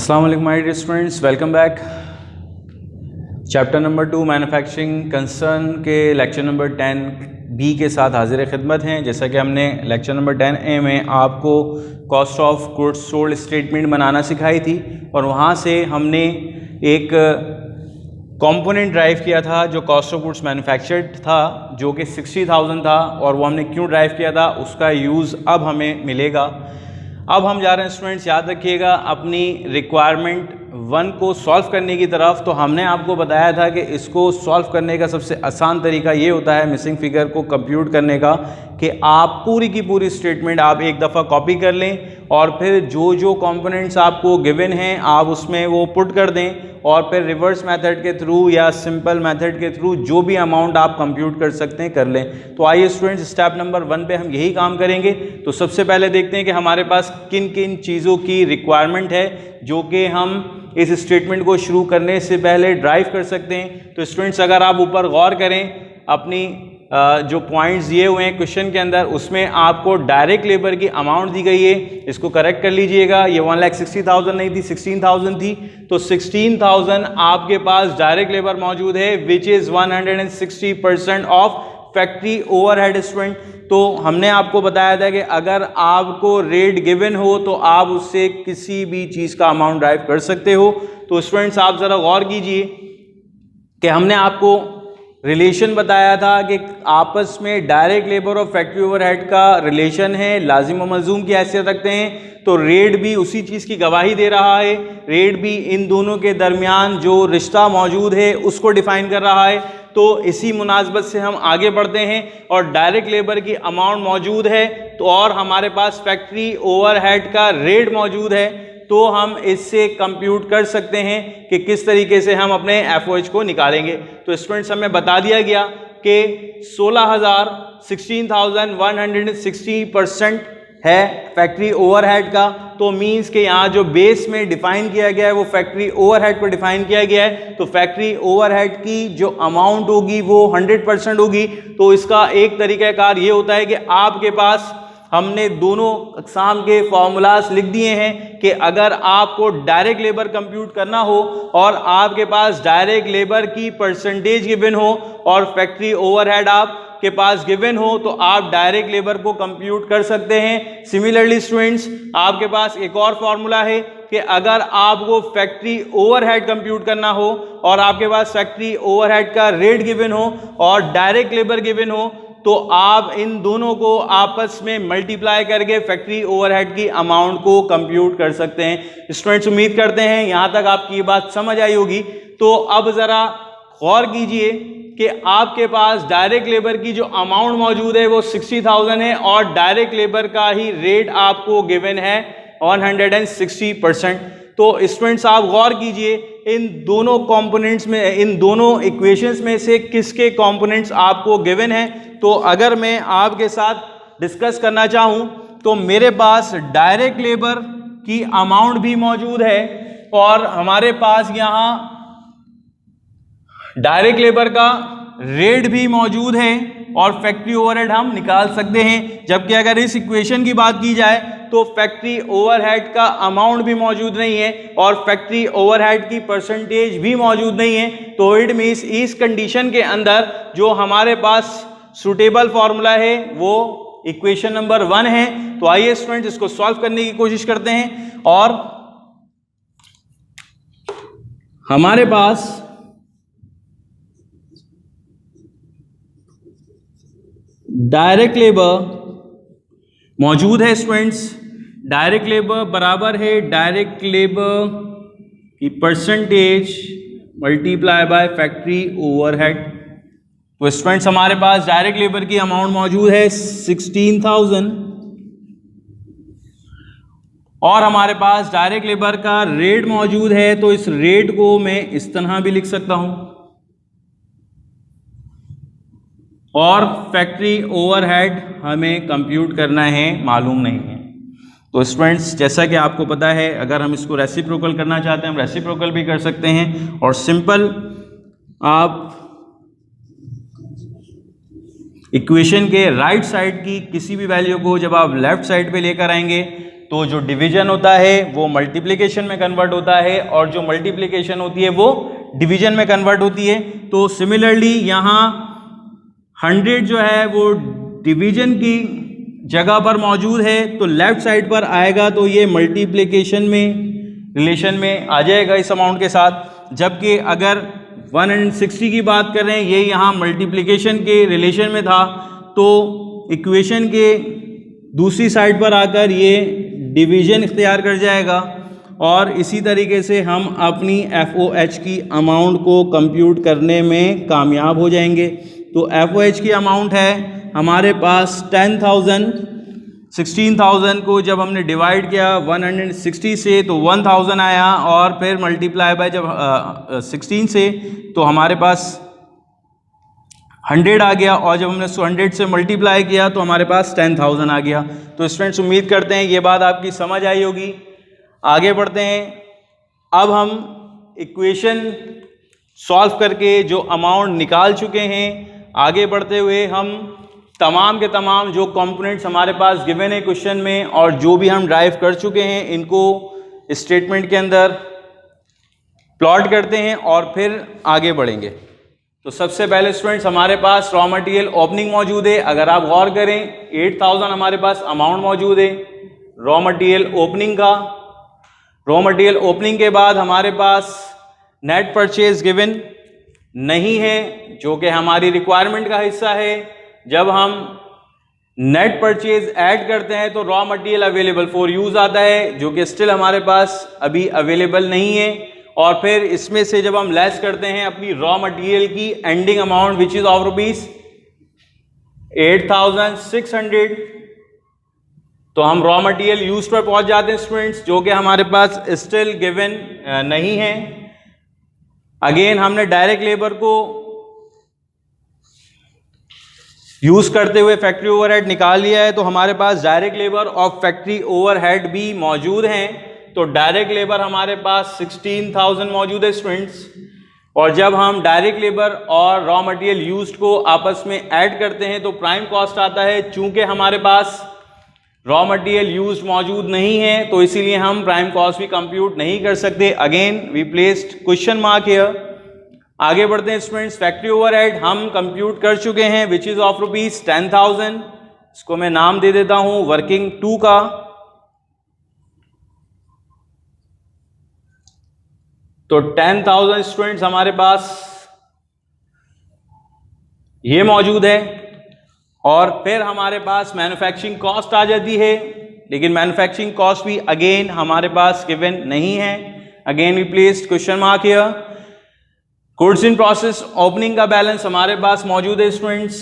अस्सलाम वालेकुम my dear students, welcome back. Chapter number 2 manufacturing concern के लेक्चर नंबर 10 बी के साथ हाजिर खिदमत हैं। जैसा कि हमने लेक्चर नंबर 10 ए में आपको cost of goods sold statement बनाना सिखाई थी और वहाँ से हमने एक कंपोनेंट ड्राइव किया था जो कॉस्ट ऑफ गुड्स मैन्युफैक्चर्ड था, जो कि 60,000 था। और वो हमने क्यों ड्राइव किया था, उसका यूज़ अब हमें मिलेगा। अब हम जा रहे हैं स्टूडेंट्स, याद रखिएगा, अपनी रिक्वायरमेंट 1 को सॉल्व करने की तरफ। तो हमने आपको बताया था कि इसको सॉल्व करने का सबसे आसान तरीका ये होता है मिसिंग फिगर को कंप्यूट करने का, कि आप पूरी की पूरी स्टेटमेंट आप एक दफ़ा कॉपी कर लें और फिर जो जो कंपोनेंट्स आपको गिवन हैं आप उसमें वो पुट कर दें और फिर रिवर्स मेथड के थ्रू या सिंपल मेथड के थ्रू जो भी अमाउंट आप कंप्यूट कर सकते हैं कर लें। तो आइए स्टूडेंट्स, स्टेप नंबर 1 पे हम यही काम करेंगे। तो सबसे पहले देखते हैं कि हमारे पास किन किन चीज़ों की रिक्वायरमेंट है जो कि हम इस स्टेटमेंट को शुरू करने से पहले ड्राइव कर सकते हैं। तो स्टूडेंट्स, अगर आप ऊपर गौर करें, अपनी जो पॉइंट्स दिए हुए हैं क्वेश्चन के अंदर, उसमें आपको डायरेक्ट लेबर की अमाउंट दी गई है। इसको करेक्ट कर लीजिएगा, ये 1,60,000 नहीं थी, 16,000 थी। तो 16,000 आपके पास डायरेक्ट लेबर मौजूद है, which is 160% of factory overhead student. तो हमने आपको बताया था कि अगर आपको रेट गिवन हो तो आप उससे किसी भी चीज़ का अमाउंट ड्राइव कर सकते हो। तो स्टूडेंट्स, आप ज़रा गौर कीजिए कि हमने आपको रिलेशन बताया था कि आपस में डायरेक्ट लेबर और फैक्ट्री ओवरहेड का रिलेशन है, लाजिम और मलजूम की हैसियत रखते हैं। तो रेट भी उसी चीज़ की गवाही दे रहा है, रेट भी इन दोनों के दरमियान जो रिश्ता मौजूद है उसको डिफाइन कर रहा है। तो इसी मुनासबत से हम आगे बढ़ते हैं और डायरेक्ट लेबर की अमाउंट मौजूद है तो और हमारे पास फैक्ट्री ओवरहेड का रेट मौजूद है, तो हम इससे कंप्यूट कर सकते हैं कि किस तरीके से हम अपने एफओएच को निकालेंगे। तो स्टूडेंट्स, हमें बता दिया गया कि 16,160% है फैक्ट्री ओवरहेड का। तो मींस के यहाँ जो बेस में डिफाइन किया गया है वो फैक्ट्री ओवरहेड को डिफाइन किया गया है। तो फैक्ट्री ओवरहेड की जो अमाउंट होगी वो 100% होगी। तो इसका एक तरीक़ाकार ये होता है कि आपके पास हमने दोनों अक़साम के फॉर्मूलाज लिख दिए हैं कि अगर आपको डायरेक्ट लेबर कंप्यूट करना हो और आपके पास डायरेक्ट लेबर की परसेंटेज गिवन हो और फैक्ट्री ओवरहेड आपके पास गिवन हो तो आप डायरेक्ट लेबर को कंप्यूट कर सकते हैं। सिमिलरली स्टूडेंट्स, आपके पास एक और फॉर्मूला है कि अगर आपको फैक्ट्री ओवरहेड कंप्यूट करना हो और आपके पास फैक्ट्री ओवरहेड का रेट गिवन हो और डायरेक्ट लेबर गिवन हो तो आप इन दोनों को आपस में मल्टीप्लाई करके फैक्ट्री ओवरहेड की अमाउंट को कंप्यूट कर सकते हैं। स्टूडेंट्स, उम्मीद करते हैं यहां तक आपकी ये बात समझ आई होगी। तो अब ज़रा गौर कीजिए कि आपके पास डायरेक्ट लेबर की जो अमाउंट मौजूद है वो 60,000 है और डायरेक्ट लेबर का ही रेट आपको गिवन है 160%। तो स्टूडेंट्स, आप गौर कीजिए इन दोनों कंपोनेंट्स में, इन दोनों इक्वेशंस में से किसके कंपोनेंट्स आपको गिवन है। तो अगर मैं आपके साथ डिस्कस करना चाहूं तो मेरे पास डायरेक्ट लेबर की अमाउंट भी मौजूद है और हमारे पास यहां डायरेक्ट लेबर का रेट भी मौजूद है और फैक्ट्री ओवरहेड हम निकाल सकते हैं। जबकि अगर इस इक्वेशन की बात की जाए तो फैक्ट्री ओवरहेड का अमाउंट भी मौजूद नहीं है और फैक्ट्री ओवरहेड की परसेंटेज भी मौजूद नहीं है। तो इट मींस इस कंडीशन के अंदर जो हमारे पास सूटेबल फॉर्मूला है वो इक्वेशन नंबर 1 है। तो आइए स्टूडेंट्स, इसको सॉल्व करने की कोशिश करते हैं। और हमारे पास डायरेक्ट लेबर मौजूद है स्टूडेंट्स। डायरेक्ट लेबर बराबर है डायरेक्ट लेबर की percentage multiply by factory overhead. तो स्टूडेंट्स, हमारे पास डायरेक्ट लेबर की अमाउंट मौजूद है 16,000 और हमारे पास डायरेक्ट लेबर का रेट मौजूद है। तो इस रेट को मैं इस तरह भी लिख सकता हूं और फैक्ट्री ओवरहेड हमें कंप्यूट करना है, मालूम नहीं है। तो स्टूडेंट्स, जैसा कि आपको पता है, अगर हम इसको रेसिप्रोकल करना चाहते हैं हम रेसिप्रोकल भी कर सकते हैं और सिंपल आप इक्वेशन के राइट साइड की किसी भी वैल्यू को जब आप लेफ्ट साइड पे लेकर आएंगे तो जो डिवीजन होता है वो मल्टीप्लिकेशन में कन्वर्ट होता है और जो मल्टीप्लिकेशन होती है वो डिवीजन में कन्वर्ट होती है। तो सिमिलरली यहाँ 100 जो है वो डिवीजन की जगह पर मौजूद है, तो लेफ्ट साइड पर आएगा तो ये मल्टीप्लिकेशन में रिलेशन में आ जाएगा इस अमाउंट के साथ। जबकि अगर 160 की बात कर रहे हैं, ये यहाँ मल्टीप्लिकेशन के रिलेशन में था, तो इक्वेशन के दूसरी साइड पर आकर ये डिवीजन इख्तियार कर जाएगा और इसी तरीके से हम अपनी FOH की अमाउंट को कंप्यूट करने में कामयाब हो जाएंगे। तो FOH की अमाउंट है हमारे पास 10,000। 16,000 को जब हमने डिवाइड किया 160 से तो 1,000 आया और फिर मल्टीप्लाई बाय जब 16 से तो हमारे पास 100 आ गया और जब हमने 100 से मल्टीप्लाई किया तो हमारे पास 10,000 आ गया। तो स्टूडेंट्स उम्मीद करते हैं ये बात आपकी समझ आई होगी। आगे बढ़ते हैं। अब हम इक्वेशन सॉल्व करके जो अमाउंट निकाल चुके हैं, आगे बढ़ते हुए हम तमाम के तमाम जो कंपोनेंट्स हमारे पास गिवन है क्वेश्चन में और जो भी हम ड्राइव कर चुके हैं इनको स्टेटमेंट के अंदर प्लॉट करते हैं और फिर आगे बढ़ेंगे। तो सबसे पहले स्टूडेंट्स हमारे पास रॉ मटेरियल ओपनिंग मौजूद है। अगर आप गौर करें 8,000 हमारे पास अमाउंट मौजूद है रॉ मटेरियल ओपनिंग का। रॉ मटेरियल ओपनिंग के बाद हमारे पास नेट परचेज गिवन नहीं है जो कि हमारी रिक्वायरमेंट का हिस्सा है। जब हम नेट परचेज ऐड करते हैं तो raw material available for use आता है जो कि स्टिल हमारे पास अभी अवेलेबल नहीं है। और फिर इसमें से जब हम लेस करते हैं अपनी रॉ मटेरियल की ending amount which is of rupees 8,600, तो हम रॉ मटेरियल यूज पर पहुंच जाते हैं स्टूडेंट्स, जो कि हमारे पास स्टिल गिवन नहीं है। अगेन हमने डायरेक्ट लेबर को यूज करते हुए फैक्ट्री ओवरहेड निकाल लिया है, तो हमारे पास डायरेक्ट लेबर और फैक्ट्री ओवरहेड भी मौजूद हैं। तो डायरेक्ट लेबर हमारे पास 16,000 मौजूद है स्टूडेंट्स। और जब हम डायरेक्ट लेबर और रॉ मटेरियल यूज्ड को आपस में ऐड करते हैं तो प्राइम कॉस्ट आता है। चूंकि हमारे पास रॉ मटेरियल यूज्ड मौजूद नहीं है तो इसीलिए हम प्राइम कॉस्ट भी कंप्यूट नहीं कर सकते। Again we placed question mark here. आगे बढ़ते हैं स्टूडेंट्स। फैक्ट्री ओवरहेड हम कंप्यूट कर चुके हैं विच इज ऑफ रुपीज 10,000। इसको मैं नाम दे देता हूं वर्किंग 2 का। तो 10,000 स्टूडेंट्स हमारे पास ये मौजूद है। और फिर हमारे पास मैन्युफैक्चरिंग कॉस्ट आ जाती है, लेकिन मैन्युफैक्चरिंग कॉस्ट भी अगेन हमारे पास गिवन नहीं है। Again we placed question mark here. Goods in process opening का बैलेंस हमारे पास मौजूद है स्टूडेंट्स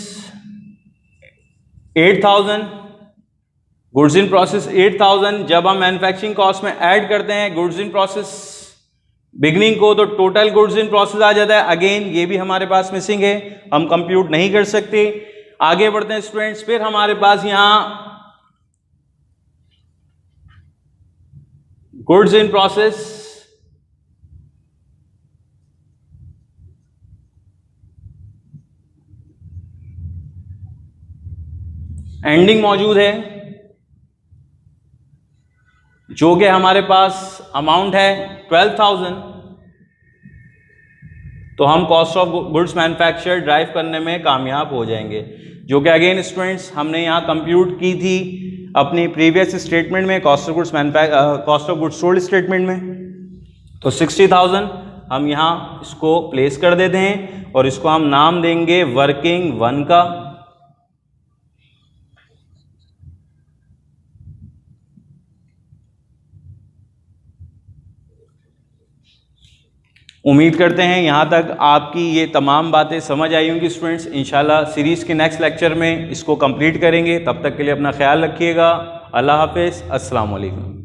8,000। गुड्स इन प्रोसेस 8,000 जब हम मैन्युफैक्चरिंग कॉस्ट में ऐड करते हैं गुड्स इन प्रोसेस बिगनिंग को तो टोटल गुड्स इन प्रोसेस आ जाता है। अगेन ये भी हमारे पास मिसिंग है, हम कंप्यूट नहीं कर सकते। आगे बढ़ते हैं स्टूडेंट्स। फिर हमारे पास यहां गुड्स इन प्रोसेस एंडिंग मौजूद है जो कि हमारे पास अमाउंट है 12,000। तो हम cost of goods manufacture drive करने में कामयाब हो जाएंगे, जो कि अगेन स्टूडेंट्स हमने यहाँ कंप्यूट की थी अपनी प्रीवियस स्टेटमेंट में, cost of goods sold statement में। तो 60,000 हम यहाँ इसको प्लेस कर देते हैं और इसको हम नाम देंगे वर्किंग 1 का। उम्मीद करते हैं यहाँ तक आपकी ये तमाम बातें समझ आई होंगी स्टूडेंट्स। इंशाल्लाह सीरीज़ के नेक्स्ट लेक्चर में इसको कंप्लीट करेंगे। तब तक के लिए अपना ख्याल रखिएगा। अल्लाह हाफिज़। अस्सलाम वालेकुम।